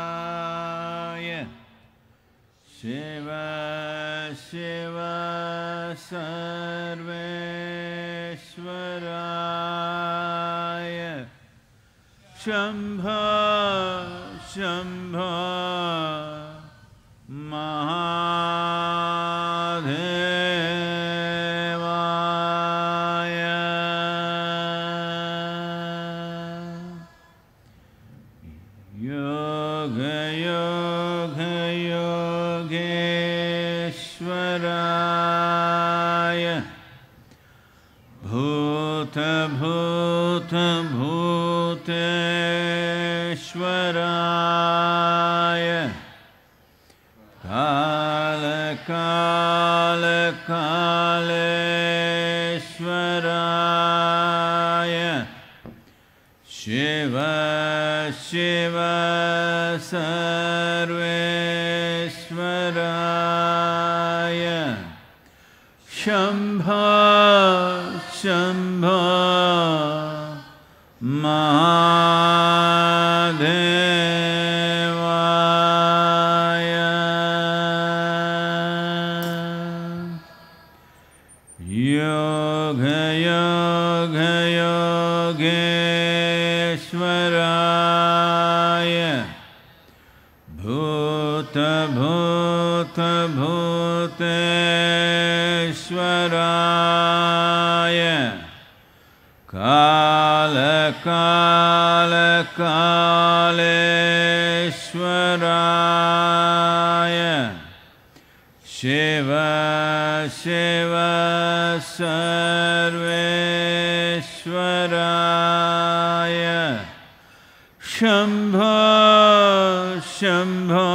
Kaleshwaraya Shiva Shiva Sarveshwaraya Shambho Shambho Mahadevaya Yoga Yoga Yogeshwaraya Bhuta Bhuta Bhuteshwaraya Kala Kala Kaleshwaraya Shiva Shiva Sarveshwaraya Shambho Shambho Mahadevaya Yoga Yoga Yogeshwaraya Bhuta Bhuta Bhuteshwaraya Kala Kala Kaleshwaraya Shiva Shiva Sarveshwaraya Shambho Shambho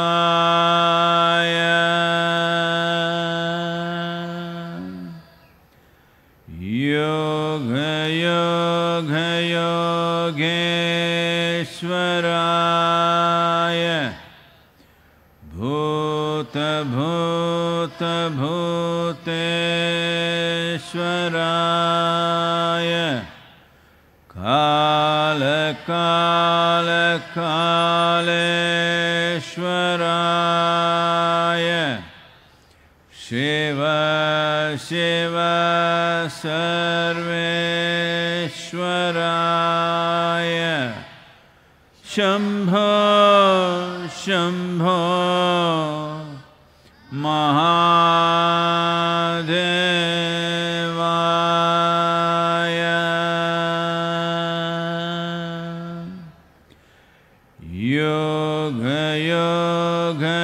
Mahadevaya Yoga Yoga Yogeshwaraya Bhuta Bhuta Bhuteshwaraya Kala Kala Kaleshwaraya Shiva Shiva Sarveshwaraya Shambho Shambho Mahadevaya Yoga Yoga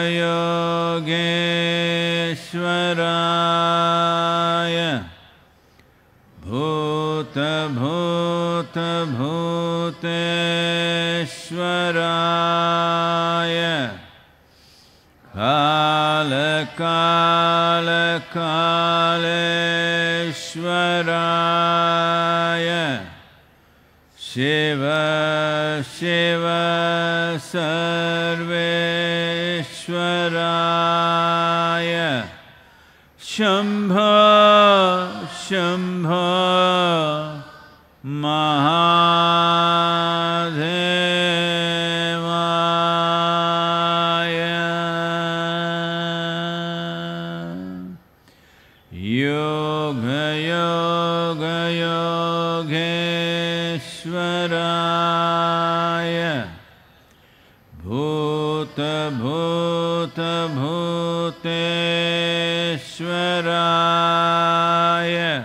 Yogeshwaraya Bhuta Bhuta Bhuteshwaraya Kala Kala Kaleshwaraya Shiva Shiva Sarveshwaraya Shambho Shambho Mahadevaya Yoga Yoga Yogeshwaraya Bhuta Bhuta Bhuteshwaraya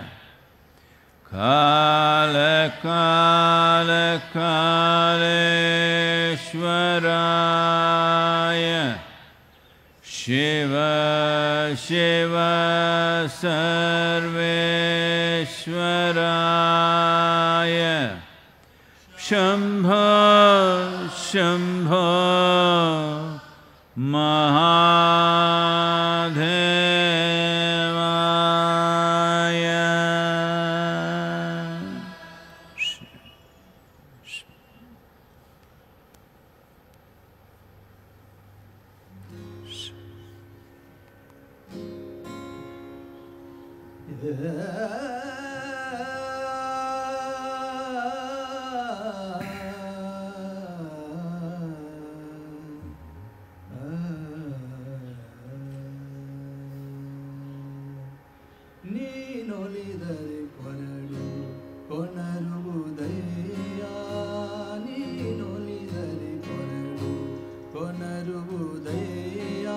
Kala Kala Kaleshwaraya Shiva Shiva Sarveshwaraya Shambho Shambho Mahadevaya ನೀನೊಲಿದರೆ ಕೊರಡು ಕೊನರುವುದಯ್ಯ ನೀನೊಲಿದರೆ ಕೊರಡು ಕೊನರುವುದಯ್ಯ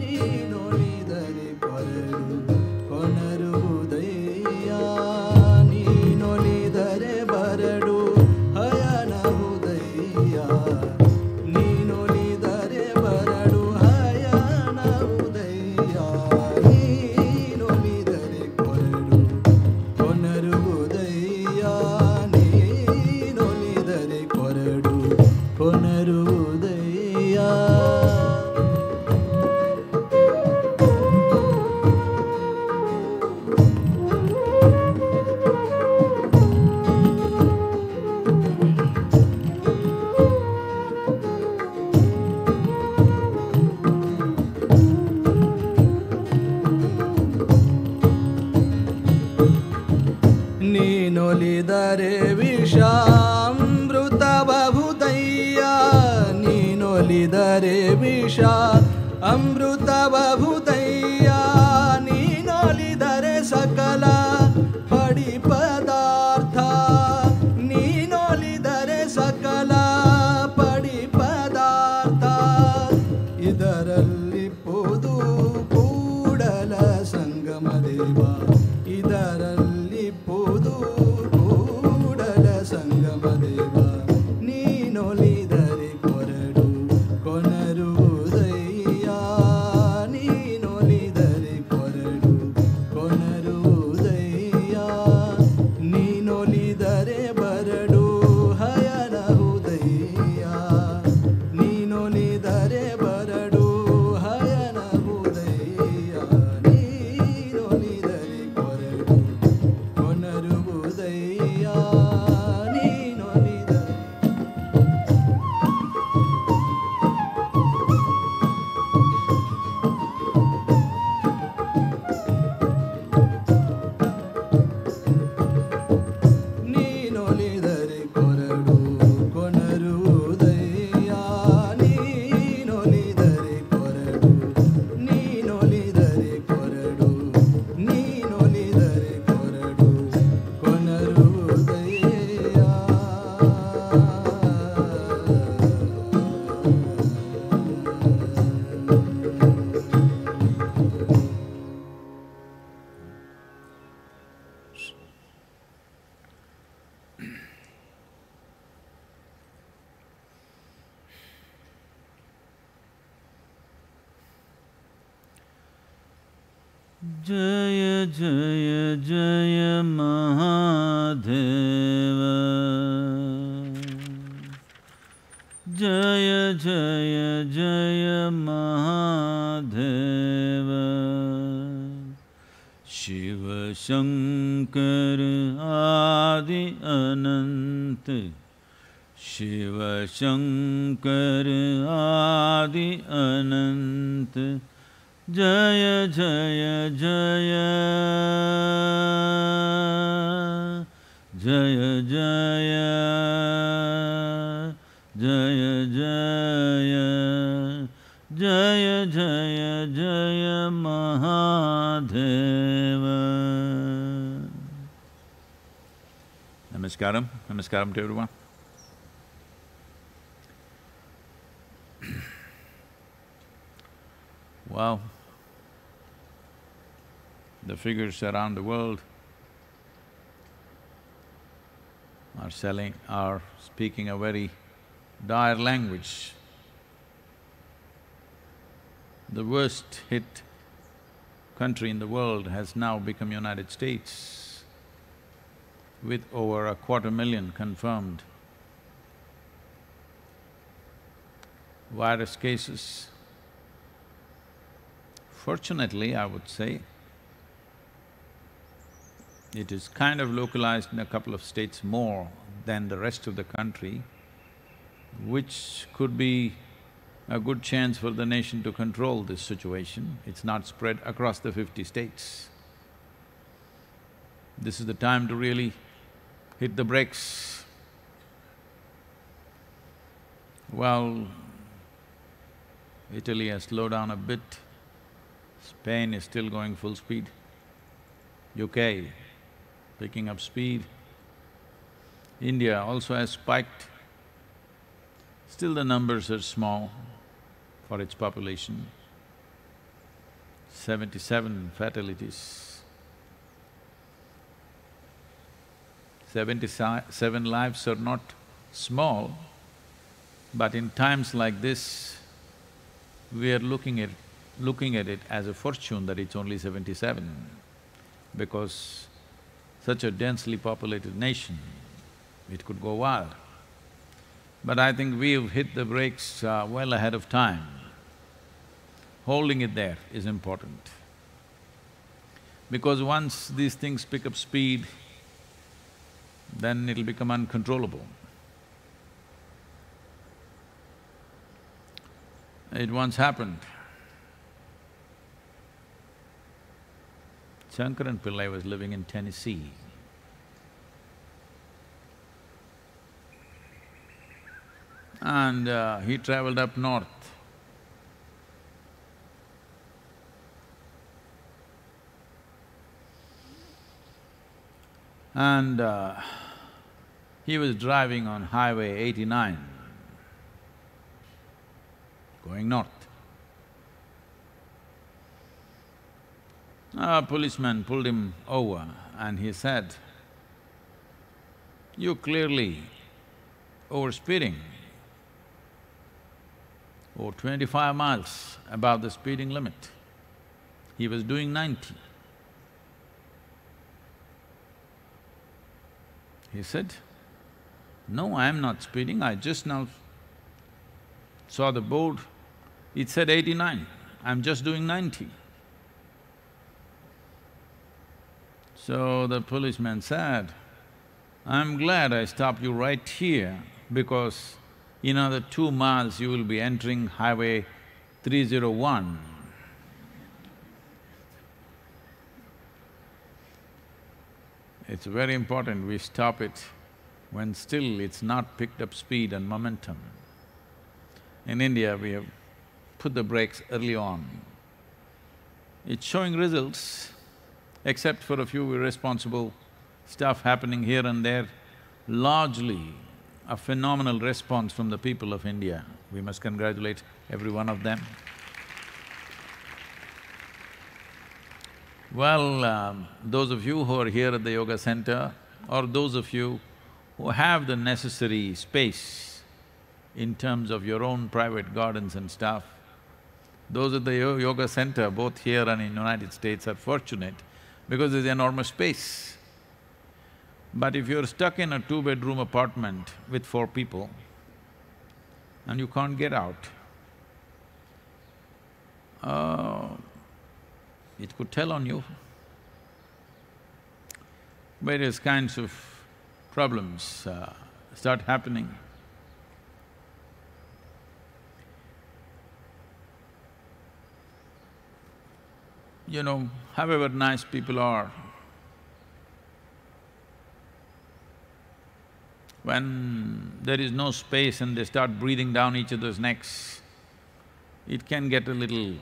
ನೀನೊಲಿದರೆ ಕೊರಡು ಕೊನರುವುದಯ್ಯ ನೀನೊಲಿದರೆ ಬರಡು ಹಯನವುದಯ್ಯ ನೀನೊಲಿದರೆ ಬರಡು ಹಯನವುದಯ್ಯ ನೀನೊಲಿದರೆ ಕೊರಡು ಕೊನರುವುದಯ್ಯ ನೀನೊಲಿದರೆ ಕೊರಡು ಕೊನರುವುದಯ್ಯ. ನೀನೊಲಿದರೆ ವಿಷಾಮೃತ ಬಹುದಯ್ಯ ನೀನೊಲಿದರೆ ವಿಷ ಅಮೃತ ಬಹುದಯ್ಯ ನೀನೊಲಿದರೆ ಸಕಲ ಪಡಿ ಪದಾರ್ಥ ನೀನೊಲಿದರೆ ಸಕಲ ಪಡಿ ಪದಾರ್ಥ ಇದರಲ್ಲಿ ಪೋದು ಕೂಡಲ ಸಂಗಮ ದೇವ ಇದರಲ್ಲಿ ಪೋದು ಕೂಡಲ ಸಂಗಮ ದೇವ ನೀನೊಲಿದರೆ ಕೊರಡು ಕೊನರುವುದಯ್ಯ ನೀನೊಲಿದರೆ ಕೊರಡು ಕೊನರುವುದಯ್ಯ ನೀನೊಲಿದರೆ ಬರಡು ಹಯನಹುದಯ್ಯ ನೀನೊಲಿದರೆ ಬರಡು ಹಯನಹುದಯ್ಯ ನೀನೊಲಿದರೆ ಕೊರಡು ಕೊನರುವುದಯ್ಯ ನೀನೊಲಿದರೆ ನೀನೊಲಿದರೆ ಕೊರಡು ಕೊನರುವುದಯ್ಯ ನೀನೊಲಿದರೆ ಕೊರಡು ನೀನೊಲಿದರೆ ಕೊರಡು ನೀನೊಲಿದರೆ ಕೊರಡು ಕೊನರುವುದಯ್ಯ. जय जय जय महादेव जय जय जय महादेव शिव शंकर आदि अनंत शिव शंकर आदि अनंत जय जय जय जय जय जय जय जय जय जय Mahadev. Namaskaram. Namaskaram to everyone. Wow. The figures around the world are speaking a very dire language. The worst hit country in the world has now become United States, with over 250,000 confirmed virus cases. Fortunately, I would say, it is kind of localized in a couple of states more than the rest of the country, which could be a good chance for the nation to control this situation. It's not spread across the 50 states. This is the time to really hit the brakes. Well, Italy has slowed down a bit, Spain is still going full speed, UK picking up speed, India also has spiked. Still the numbers are small for its population, 77 fatalities. 77 lives are not small, but in times like this, we are looking at it as a fortune that it's only 77, because such a densely populated nation, it could go wild. But I think we've hit the brakes well ahead of time. Holding it there is important. Because once these things pick up speed, then it'll become uncontrollable. It once happened. Shankaran Pillai was living in Tennessee. And he traveled up north. And he was driving on Highway 89, going north. A policeman pulled him over and he said, "You clearly overspeeding, or 25 miles above the speeding limit." He was doing 90. He said, "No, I am not speeding, I just now saw the board, it said 89, I'm just doing 90. So the policeman said, "I'm glad I stopped you right here, because in another 2 miles you will be entering Highway 301. It's very important we stop it when still it's not picked up speed and momentum. In India, we have put the brakes early on. It's showing results, except for a few irresponsible stuff happening here and there, largely a phenomenal response from the people of India. We must congratulate every one of them. Well, those of you who are here at the yoga center, or those of you who have the necessary space in terms of your own private gardens and stuff, those at the yoga center, both here and in United States, are fortunate because there's enormous space. But if you're stuck in a 2-bedroom apartment with 4 people and you can't get out, it could tell on you. Various kinds of problems start happening. You know, however nice people are, when there is no space and they start breathing down each other's necks, it can get a little…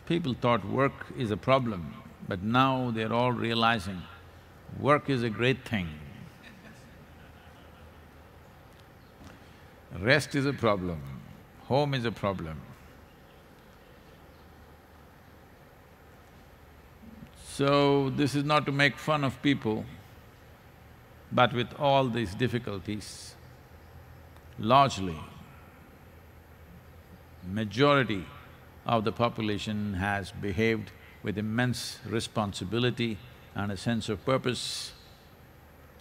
People thought work is a problem, but now they're all realizing work is a great thing. Rest is a problem, home is a problem. So, this is not to make fun of people, but with all these difficulties, largely, majority of the population has behaved with immense responsibility and a sense of purpose.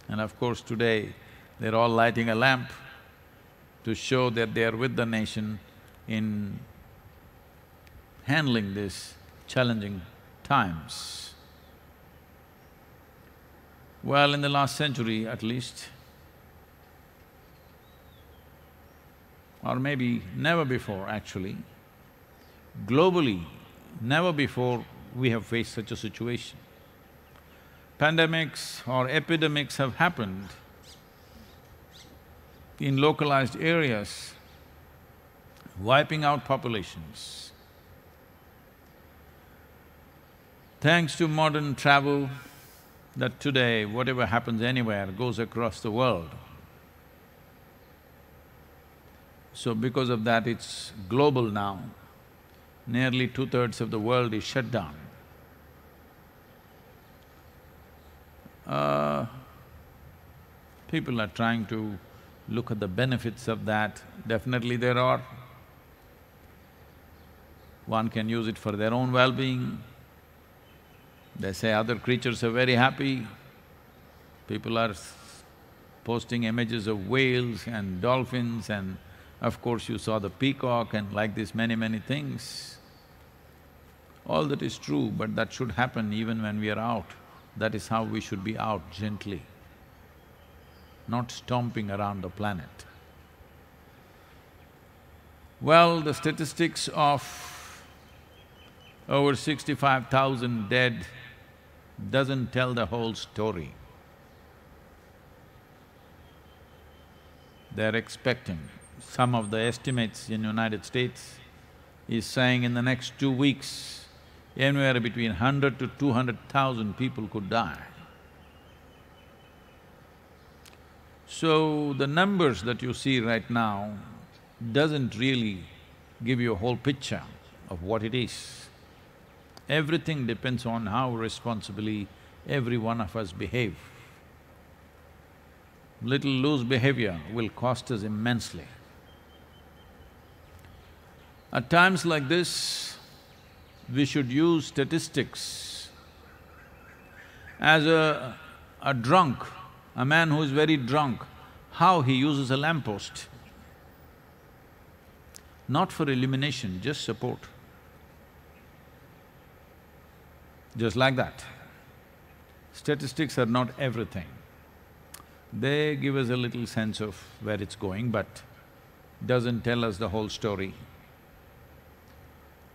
And of course today, they're all lighting a lamp to show that they are with the nation in handling these challenging times. Well, in the last century at least, or maybe never before actually, globally, never before we have faced such a situation. Pandemics or epidemics have happened in localized areas, wiping out populations. Thanks to modern travel, that today whatever happens anywhere goes across the world. So because of that, it's global now. Nearly 2/3 of the world is shut down. People are trying to look at the benefits of that. Definitely there are. One can use it for their own well-being. They say other creatures are very happy. People are posting images of whales and dolphins, and of course you saw the peacock and like this many things. All that is true, but that should happen even when we are out. That is how we should be out, gently, not stomping around the planet. Well, the statistics of over 65,000 dead doesn't tell the whole story. They're expecting, some of the estimates in United States is saying in the next 2 weeks, anywhere between 100 to 200,000 people could die. So, the numbers that you see right now doesn't really give you a whole picture of what it is. Everything depends on how responsibly every one of us behave. Little loose behavior will cost us immensely. At times like this, we should use statistics as a drunk, a man who is very drunk, how he uses a lamppost. Not for illumination, just support. Just like that. Statistics are not everything. They give us a little sense of where it's going, but doesn't tell us the whole story.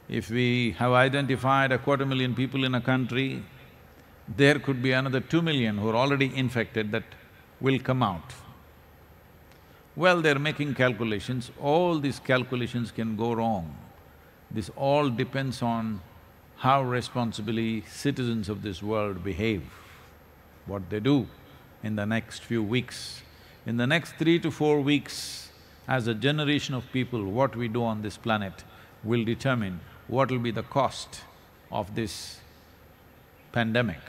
If we have identified 250,000 people in a country, there could be another 2 million who are already infected that will come out. Well, they're making calculations, all these calculations can go wrong. This all depends on how responsibly citizens of this world behave, what they do in the next few weeks. In the next 3 to 4 weeks, as a generation of people, what we do on this planet will determine what will be the cost of this pandemic.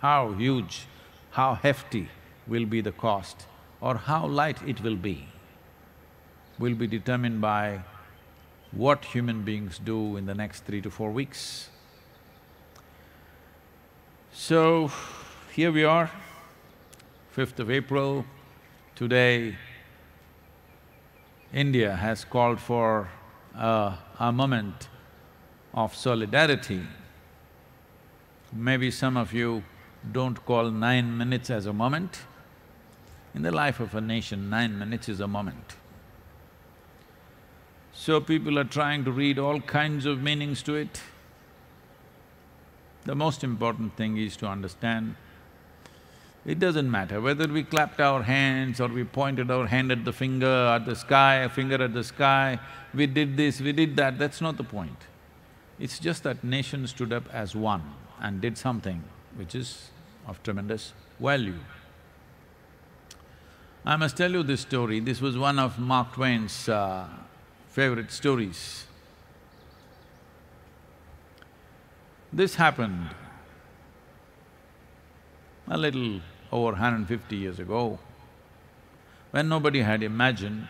How huge, how hefty will be the cost, or how light it will be determined by what human beings do in the next 3 to 4 weeks. So, here we are, 5th of April. Today, India has called for a moment of solidarity. Maybe some of you don't call 9 minutes as a moment. In the life of a nation, 9 minutes is a moment. So people are trying to read all kinds of meanings to it. The most important thing is to understand, it doesn't matter whether we clapped our hands or we pointed our hand at the finger at the sky, a finger at the sky, we did this, we did that, that's not the point. It's just that nation stood up as one and did something which is of tremendous value. I must tell you this story, this was one of Mark Twain's favorite stories. This happened a little over 150 years ago, when nobody had imagined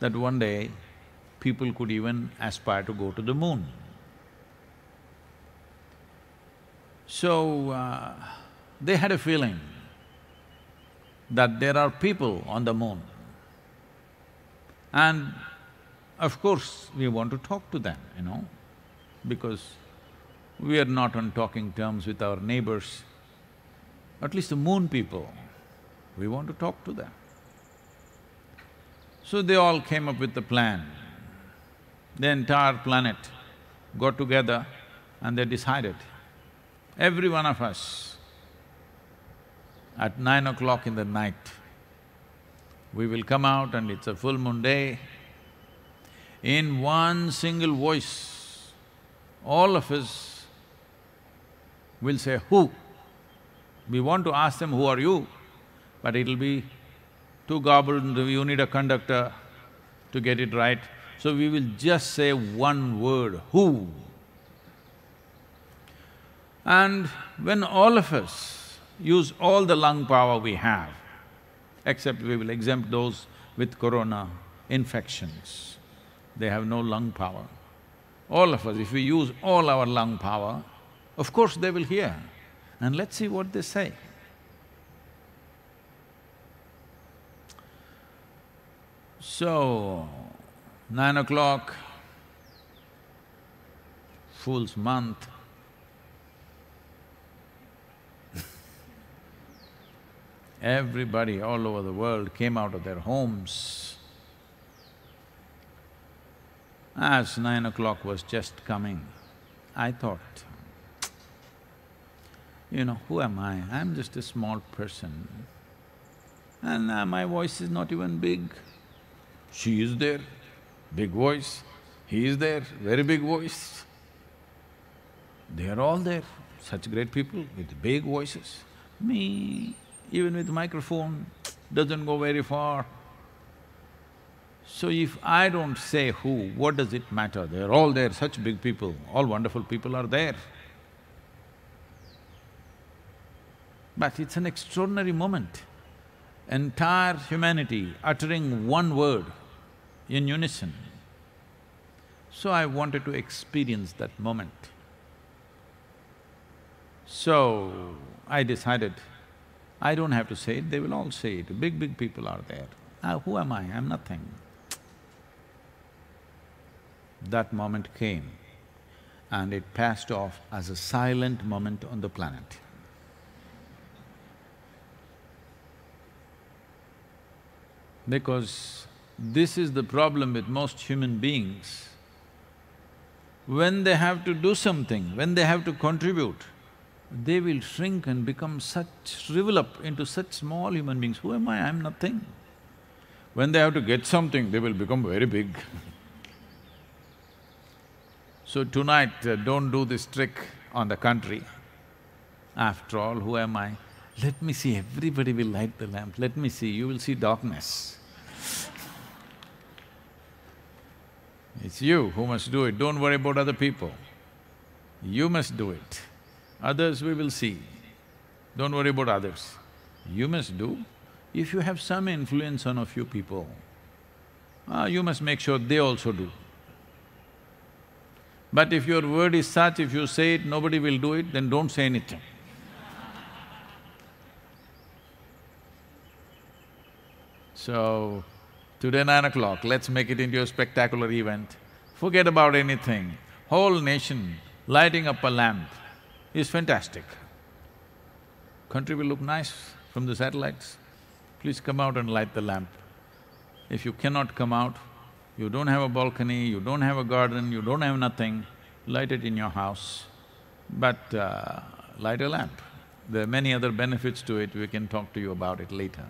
that one day people could even aspire to go to the moon. So, they had a feeling that there are people on the moon. And of course, we want to talk to them, because we are not on talking terms with our neighbors, at least the moon people, we want to talk to them. So they all came up with the plan. The entire planet got together and they decided, every one of us, at 9 o'clock in the night, we will come out and it's a full moon day. In one single voice, all of us will say, who? We want to ask them, who are you? But it'll be too garbled, you need a conductor to get it right. So we will just say one word, who? And when all of us use all the lung power we have, except we will exempt those with corona infections, they have no lung power. All of us, if we use all our lung power, of course they will hear. And let's see what they say. So, 9 o'clock, Fool's month. Everybody all over the world came out of their homes. As 9 o'clock was just coming, I thought, who am I? I'm just a small person. And my voice is not even big. She is there, big voice. He is there, very big voice. They are all there, such great people with big voices. Me, even with microphone, doesn't go very far. So if I don't say who, what does it matter? They're all there, such big people, all wonderful people are there. But it's an extraordinary moment. Entire humanity uttering one word in unison. So I wanted to experience that moment. So I decided, I don't have to say it, they will all say it, big people are there. Who am I? I'm nothing. That moment came and it passed off as a silent moment on the planet. Because this is the problem with most human beings. When they have to do something, when they have to contribute, they will shrink and become shrivel up into such small human beings. Who am I? I'm nothing. When they have to get something, they will become very big. So tonight, don't do this trick on the country. After all, who am I? Let me see, everybody will light the lamp, let me see, you will see darkness. It's you who must do it, don't worry about other people. You must do it. Others we will see. Don't worry about others. You must do. If you have some influence on a few people, you must make sure they also do. But if your word is such, if you say it, nobody will do it, then don't say anything. So, today 9 o'clock, let's make it into a spectacular event. Forget about anything. Whole nation lighting up a lamp is fantastic. Country will look nice from the satellites. Please come out and light the lamp. If you cannot come out, you don't have a balcony, you don't have a garden, you don't have nothing, light it in your house, but light a lamp. There are many other benefits to it, we can talk to you about it later.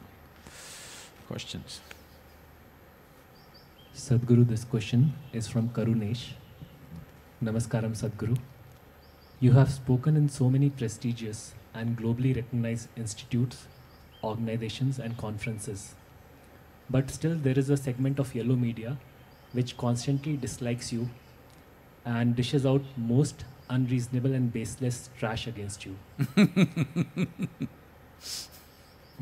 Questions? Sadhguru, this question is from Karunesh. Namaskaram, Sadhguru. You have spoken in so many prestigious and globally recognized institutes, organizations and conferences. But still there is a segment of yellow media which constantly dislikes you and dishes out most unreasonable and baseless trash against you.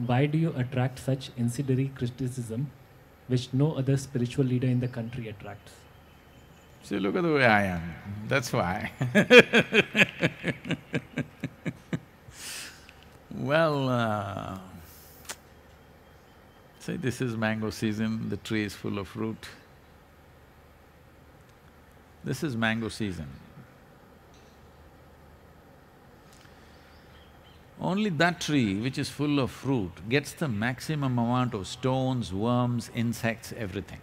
Why do you attract such incendiary criticism which no other spiritual leader in the country attracts? See, look at the way I am, that's why. Well, see, this is mango season, the tree is full of fruit. This is mango season. Only that tree which is full of fruit gets the maximum amount of stones, worms, insects, everything.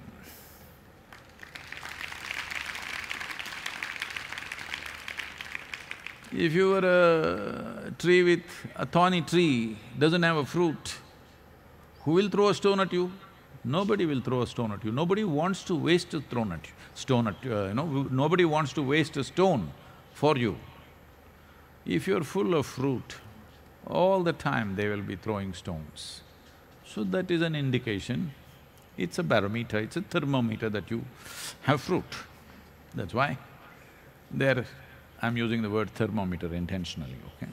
If you were a tree with… a thorny tree, doesn't have a fruit, who will throw a stone at you? Nobody will throw a stone at you. Nobody wants to waste a stone at nobody wants to waste a stone for you. If you're full of fruit, all the time they will be throwing stones. So that is an indication, it's a barometer, it's a thermometer that you have fruit. That's why I'm using the word thermometer intentionally, okay?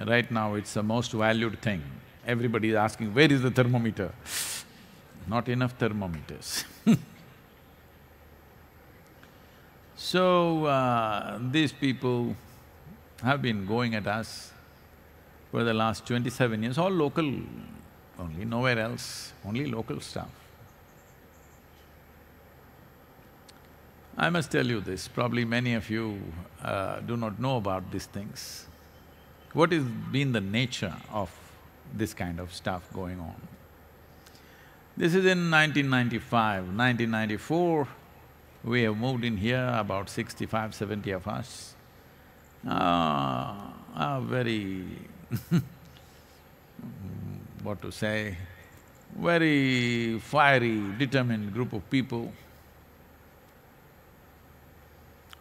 Right now it's the most valued thing. Everybody is asking, where is the thermometer? Not enough thermometers. So, these people have been going at us for the last 27 years, all local only, nowhere else, only local stuff. I must tell you this, probably many of you do not know about these things. What has been the nature of this kind of stuff going on? This is in 1995. 1994, we have moved in here, about 65, 70 of us. Very what to say, very fiery, determined group of people.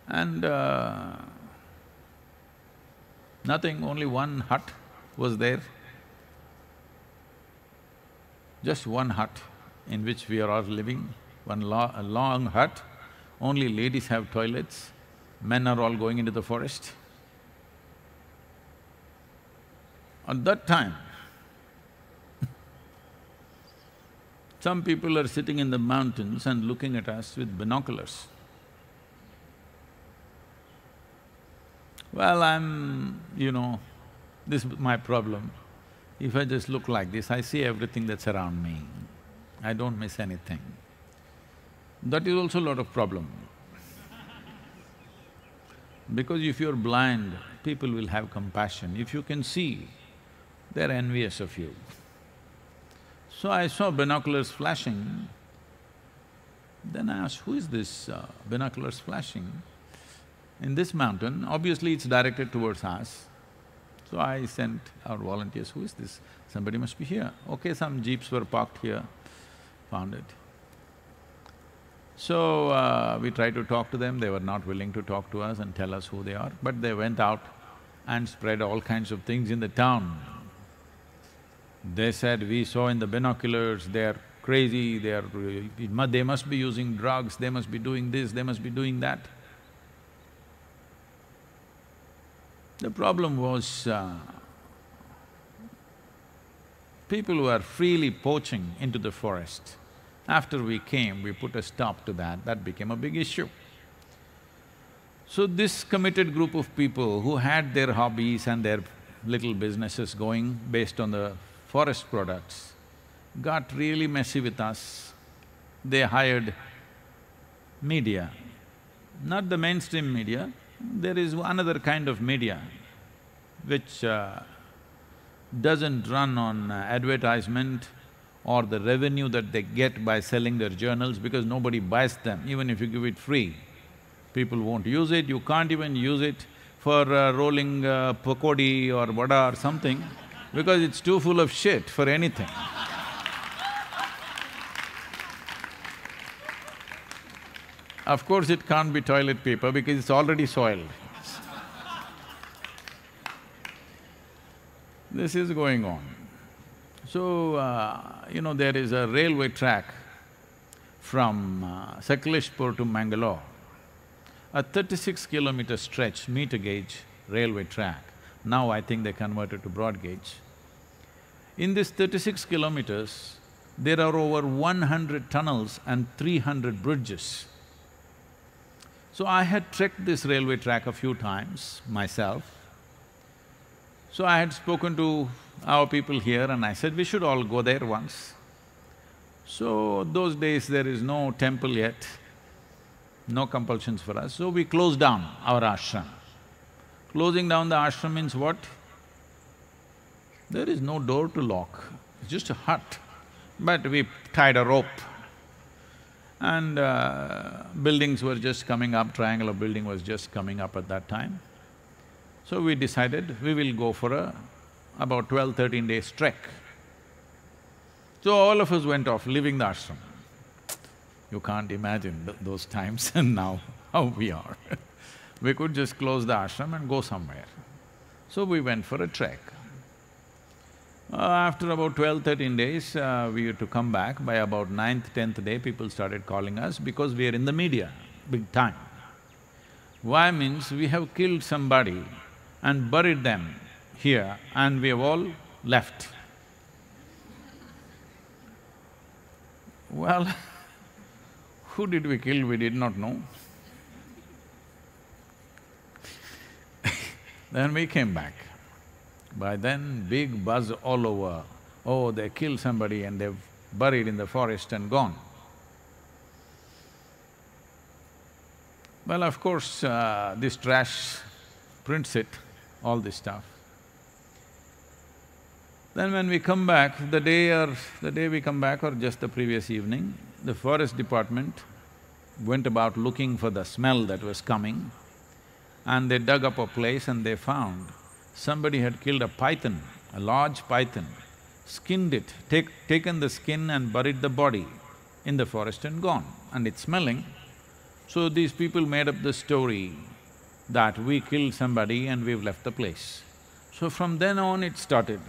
And nothing, only one hut was there. Just one hut in which we are all living, a long hut. Only ladies have toilets, men are all going into the forest. At that time, some people are sitting in the mountains and looking at us with binoculars. Well, this is my problem. If I just look like this, I see everything that's around me. I don't miss anything. That is also a lot of problem. Because if you're blind, people will have compassion. If you can see, they're envious of you. So I saw binoculars flashing. Then I asked, who is this binoculars flashing? In this mountain, obviously it's directed towards us. So I sent our volunteers, who is this? Somebody must be here. Okay, some jeeps were parked here, found it. So, we tried to talk to them, they were not willing to talk to us and tell us who they are, but they went out and spread all kinds of things in the town. They said, we saw in the binoculars, they are crazy, they must be using drugs, they must be doing this, they must be doing that. The problem was, people who are freely poaching into the forest. After we came, we put a stop to that, that became a big issue. So this committed group of people who had their hobbies and their little businesses going based on the forest products got really messy with us. They hired media, not the mainstream media, there is another kind of media which doesn't run on advertisement or the revenue that they get by selling their journals, because nobody buys them, even if you give it free. People won't use it, you can't even use it for rolling pakodi or vada or something, because it's too full of shit for anything. Of course, it can't be toilet paper because it's already soiled. This is going on. So, there is a railway track from Sakaleshpur to Mangalore, a 36-kilometer stretch, meter gauge railway track. Now I think they converted to broad gauge. In this 36 kilometers, there are over 100 tunnels and 300 bridges. So I had trekked this railway track a few times myself. So I had spoken to our people here and I said, we should all go there once. So those days there is no temple yet, no compulsions for us, so we closed down our ashram. Closing down the ashram means what? There is no door to lock, it's just a hut. But we tied a rope and buildings were just coming up, triangular building was just coming up at that time. So we decided we will go for about 12, 13 days trek. So all of us went off, leaving the ashram. You can't imagine those times and now how we are. We could just close the ashram and go somewhere. So we went for a trek. After about 12, 13 days, we had to come back. By about 9th, 10th day, people started calling us because we are in the media, big time. Why means we have killed somebody and buried them here and we have all left. Well, who did we kill, we did not know. Then we came back. By then, big buzz all over, oh, they killed somebody and they've buried in the forest and gone. Well, of course, this trash prints it, all this stuff. Then when we come back, the day we come back or just the previous evening, the forest department went about looking for the smell that was coming and they dug up a place and they found somebody had killed a python, a large python, skinned it, taken the skin and buried the body in the forest and gone, and it's smelling. So these people made up the story that we killed somebody and we've left the place. So from then on it started.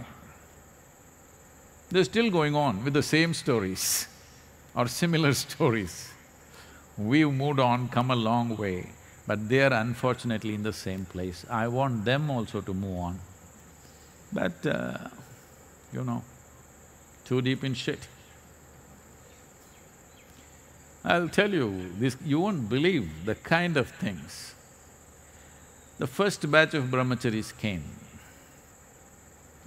They're still going on with the same stories or similar stories. We've moved on, come a long way, but they're unfortunately in the same place. I want them also to move on. But, you know, too deep in shit. I'll tell you, you won't believe the kind of things. The first batch of brahmacharis came.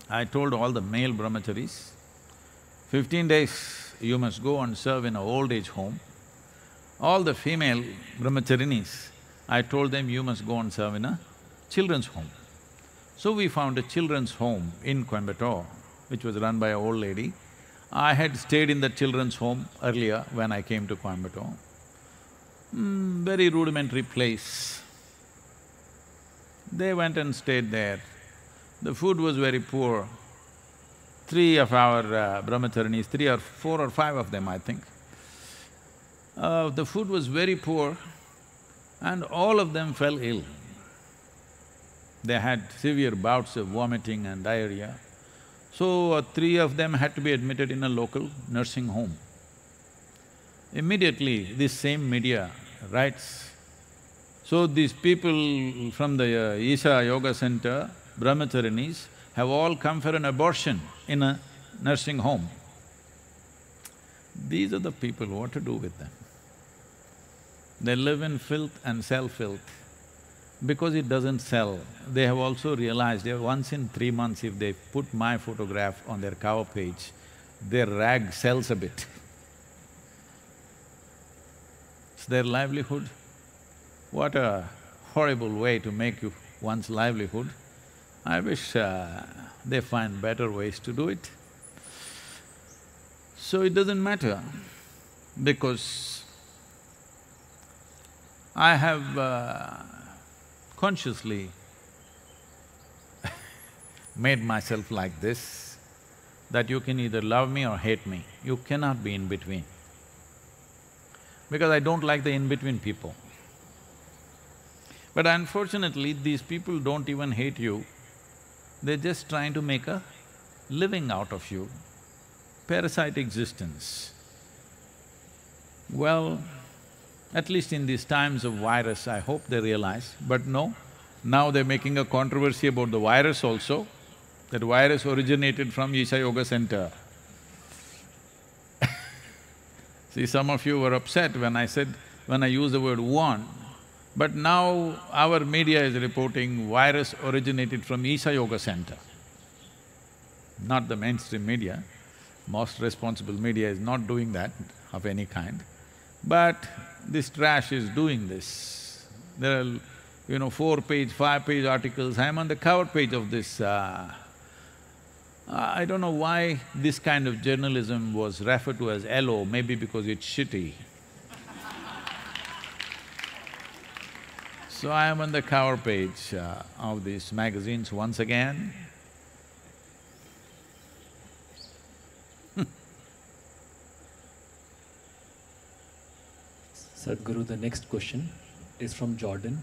I told all the male brahmacharis, 15 days you must go and serve in an old age home. All the female brahmacharinis, I told them you must go and serve in a children's home. So we found a children's home in Coimbatore, which was run by an old lady. I had stayed in the children's home earlier when I came to Coimbatore. Very rudimentary place. They went and stayed there. The food was very poor. Three of our brahmacharinis, 3 or 4 or 5 of them, I think. The food was very poor and all of them fell ill. They had severe bouts of vomiting and diarrhea. So, 3 of them had to be admitted in a local nursing home. Immediately, this same media writes, so these people from the Isha Yoga Center, brahmacharinis, have all come for an abortion in a nursing home. These are the people, what to do with them? They live in filth and sell filth. Because it doesn't sell, they have also realized that once in 3 months if they put my photograph on their cover page, their rag sells a bit. It's their livelihood. What a horrible way to make one's livelihood. I wish they find better ways to do it. So it doesn't matter, because I have consciously made myself like this, that you can either love me or hate me, you cannot be in between. Because I don't like the in-between people. But unfortunately, these people don't even hate you, they're just trying to make a living out of you, parasite existence. Well, at least in these times of virus, I hope they realize, but no, now they're making a controversy about the virus also. That virus originated from Isha Yoga Center. See, some of you were upset when I used the word one, but now our media is reporting virus originated from Isha Yoga Center. Not the mainstream media. Most responsible media is not doing that of any kind. But this trash is doing this. There are, 4-page, 5-page articles. I'm on the cover page of this. I don't know why this kind of journalism was referred to as LO, maybe because it's shitty. So I am on the cover page of these magazines once again. Sadhguru, the next question is from Jordan.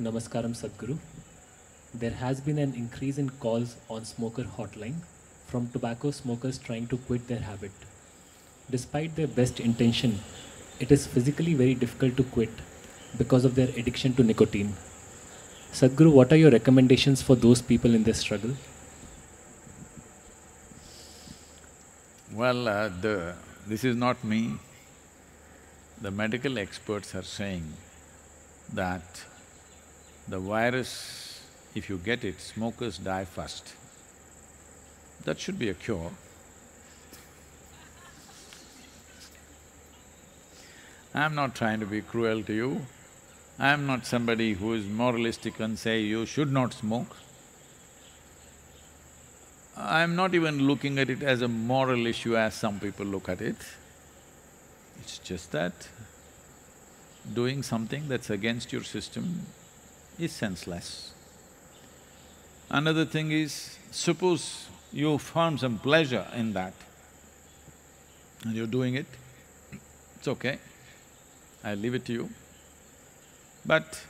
Namaskaram Sadhguru. There has been an increase in calls on smoker hotline from tobacco smokers trying to quit their habit. Despite their best intention, it is physically very difficult to quit because of their addiction to nicotine. Sadhguru, what are your recommendations for those people in this struggle? Well, this is not me. The medical experts are saying that the virus, if you get it, smokers die first. That should be a cure. I'm not trying to be cruel to you. I'm not somebody who is moralistic and say you should not smoke. I'm not even looking at it as a moral issue as some people look at it. It's just that doing something that's against your system is senseless. Another thing is, suppose you found some pleasure in that and you're doing it, it's okay, I'll leave it to you. But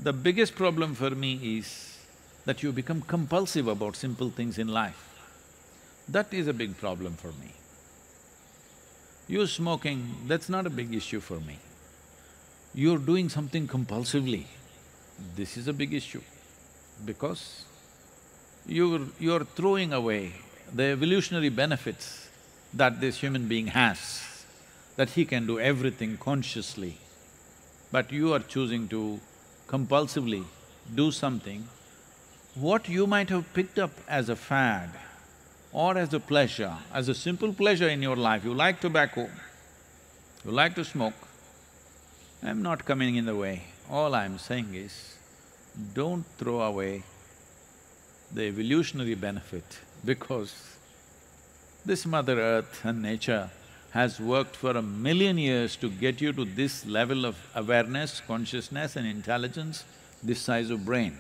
the biggest problem for me is that you become compulsive about simple things in life. That is a big problem for me. You smoking, that's not a big issue for me. You're doing something compulsively, this is a big issue, because you're throwing away the evolutionary benefits that this human being has, that he can do everything consciously. But you are choosing to compulsively do something, what you might have picked up as a fad or as a pleasure, as a simple pleasure in your life. You like tobacco, you like to smoke, I'm not coming in the way. All I'm saying is, don't throw away the evolutionary benefit, because this Mother Earth and nature has worked for 1,000,000 years to get you to this level of awareness, consciousness and intelligence, this size of brain.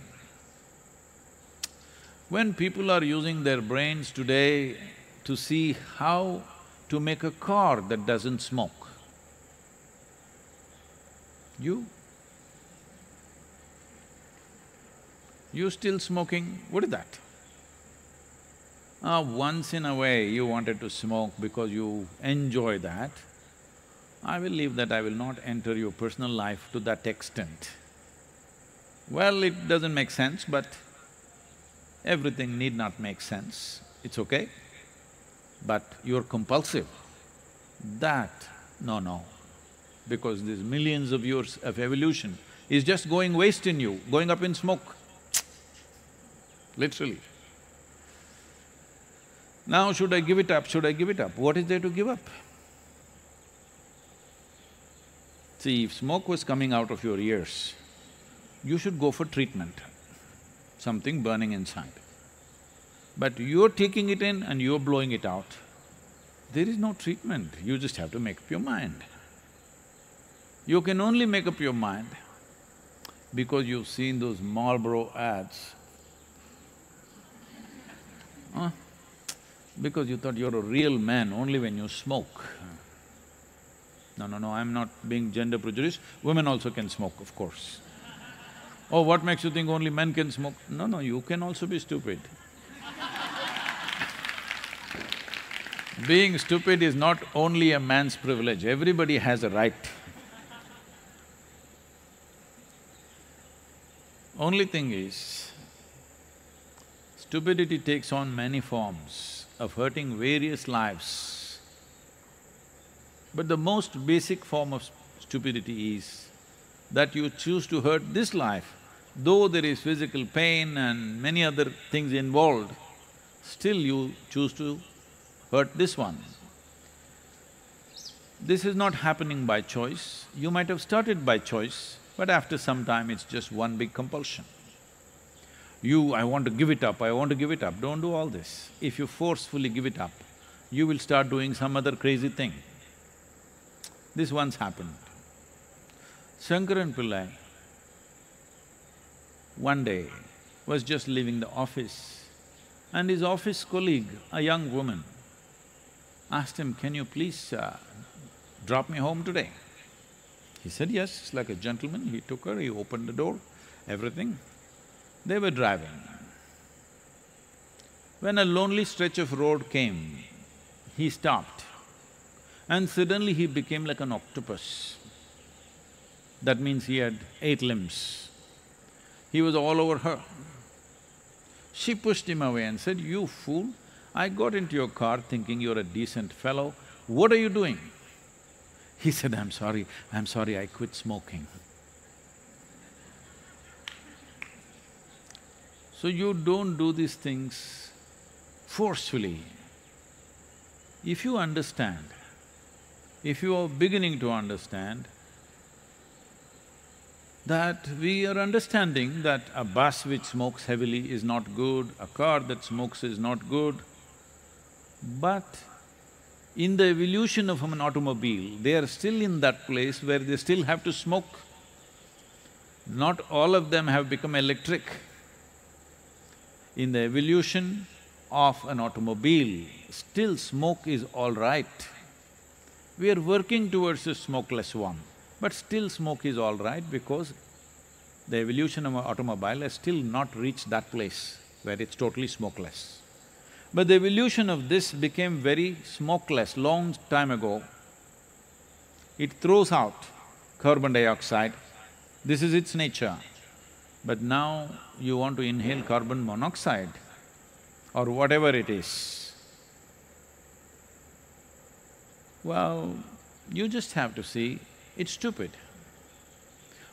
When people are using their brains today to see how to make a car that doesn't smoke, you still smoking, what is that? Once in a way you wanted to smoke because you enjoy that. I will leave that, I will not enter your personal life to that extent. Well, it doesn't make sense, but everything need not make sense, it's okay. But you're compulsive, that, no. Because these millions of years of evolution is just going waste in you, going up in smoke, literally. Now should I give it up, should I give it up? What is there to give up? See, if smoke was coming out of your ears, you should go for treatment, something burning inside. But you're taking it in and you're blowing it out, there is no treatment, you just have to make up your mind. You can only make up your mind because you've seen those Marlboro ads. Because you thought you're a real man only when you smoke. No, I'm not being gender prejudiced, women also can smoke, of course. Oh, what makes you think only men can smoke? No, you can also be stupid. Being stupid is not only a man's privilege, everybody has a right. Only thing is, stupidity takes on many forms of hurting various lives. But the most basic form of stupidity is that you choose to hurt this life, though there is physical pain and many other things involved, still you choose to hurt this one. This is not happening by choice. You might have started by choice, but after some time it's just one big compulsion. I want to give it up, I want to give it up, don't do all this. If you forcefully give it up, you will start doing some other crazy thing. This once happened. Shankaran Pillai one day was just leaving the office and his office colleague, a young woman, asked him, "Can you please drop me home today?" He said yes, like a gentleman. He took her, he opened the door, everything. They were driving. When a lonely stretch of road came, he stopped and suddenly he became like an octopus. That means he had 8 limbs. He was all over her. She pushed him away and said, "You fool, I got into your car thinking you're a decent fellow. What are you doing?" He said, I'm sorry, I quit smoking." So you don't do these things forcefully. If you understand, if you are beginning to understand that we are understanding that a bus which smokes heavily is not good, a car that smokes is not good, but in the evolution of an automobile, they are still in that place where they still have to smoke. Not all of them have become electric. In the evolution of an automobile, still smoke is all right. We are working towards a smokeless one, but still smoke is all right because the evolution of an automobile has still not reached that place where it's totally smokeless. But the evolution of this became very smokeless long time ago. It throws out carbon dioxide, this is its nature. But now you want to inhale carbon monoxide or whatever it is. Well, you just have to see, it's stupid.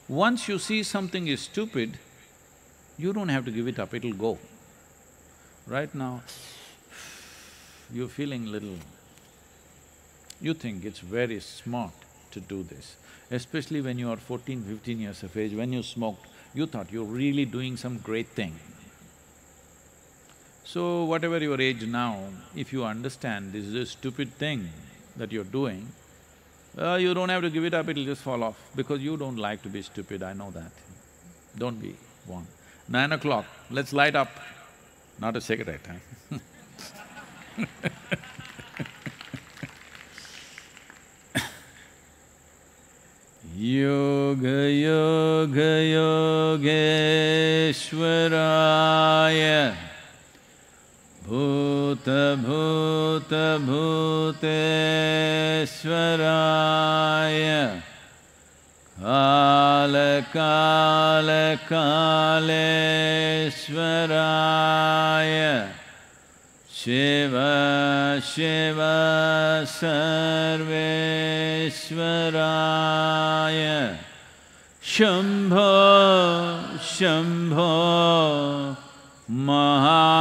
Once you see something is stupid, you don't have to give it up, it'll go. Right now, you're feeling little… You think it's very smart to do this, especially when you are 14, 15 years of age, when you smoked, you thought you're really doing some great thing. So, whatever your age now, if you understand this is a stupid thing that you're doing, you don't have to give it up, it'll just fall off, because you don't like to be stupid, I know that. Don't be one. 9 o'clock, let's light up. Not a cigarette, huh? Yoga yoga yogeshwaraya bhuta bhuta bhuteshwaraya kala kala kaleshwaraya Shiva Shiva Sarveshwaraya Shambho Shambho Maha